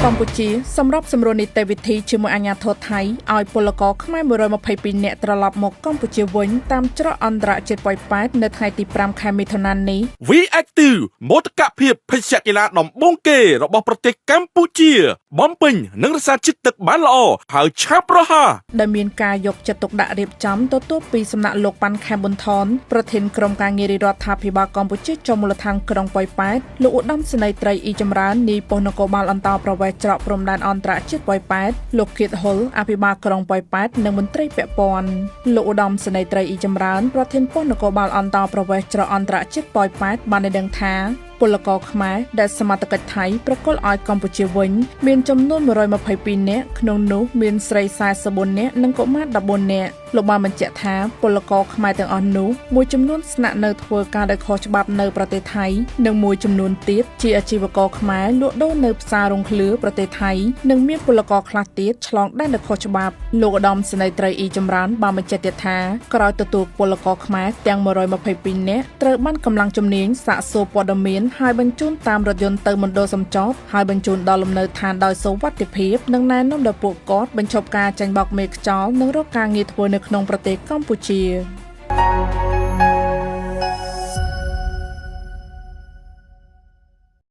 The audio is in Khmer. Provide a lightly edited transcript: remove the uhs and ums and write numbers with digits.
កម្ពុជាសម្រាប់សម្រួលនីតិវិធីជាមួយអាជ្ញាធរថៃឲ្យពលករខ្មែរ122នាក់ត្រឡប់មកកម្ពុជាវិញតាមច្រកអន្តរជាតិប៉ោយប៉ែតនៅថ្ងៃទី5ខែមិថុនានេះ V-Active មោទកភាពភេសជ្ជៈកីឡាដំបូងគេរបស់ប្រទេសកម្ពុជាបំពេញនិងរក្សាជាតិទឹកបានល្អហើយឆាប់រហ័សដែលមានការយកចិត្តទុកដាក់រៀបចំទទួលពីសំណាក់លោកប៉ាន់ខែប៊ុនថនប្រធានក្រុមការងាររដ្ឋាភិបាលកម្ពុជាចុះមូលដ្ឋានក្រុងប៉ោយប៉ែតលោកឧត្តមសេនីយ៍ត្រីអ៊ីចម្រើននាយប៉ុស្តិ៍នគរបាលអន្តរប្រវេសន៍ច្រកព្រំដែនអន្តរជាតិប៉ោយប៉ែតលោកគៀតហុលអភិបាលក្រុងប៉ោយប៉ែតនិងមន្ត្រីពាក់ព័ន្ធលោកឧត្តមសេនីយ៍ត្រីអ៊ីចម្រើនប្រធានប៉ុស្តិ៍នគរបាលអន្តរប្រវេសន៍ច្រកអន្តរជាតិប៉ោយប៉ែតបានដឹងថាពលករខ្មែរដែលសមត្ថកិច្ចថៃប្រគល់ឲ្យកម្ពុជាវិញមានចំនួន122នាក់ក្នុងនោះមានស្រី44នាក់និងកុមារ14នាក់លោកបានបញ្ជាក់ថាពលករខ្មែរទាំងអស់នោះមួយចំនួនស្នាក់នៅធ្វើការដោយខុសច្បាប់នៅប្រទេសថៃនិងមួយចំនួនទៀតជាអាជីវករខ្មែរលក់ដូរនៅផ្សាររងឃ្លឿប្រទេសថៃនិងមានពលករខ្លះទៀតឆ្លងដែនដោយខុសច្បាប់លោកឧត្តមសេនីយ៍ត្រីអ៊ីចម្រើនបានបញ្ជាក់ទៀតថាក្រោយទទួលពលករខ្មែរទាំង122នាក់ត្រូវបានកម្លាំងជំនាញសាកសួរព័ត៌មានហើយបញ្ជូនតាមរថយន្តទៅមណ្ឌលសំចប់ហើយបញ្ជូនដល់លំនៅឋានដោយសុវត្ថិភាពនិងណែនាំដល់ពួកគាត់បញ្ឈប់ការចាញ់បោកមេខ្យល់និងរកការងារធ្វើនៅក្នុងប្រទេសកម្ពុជា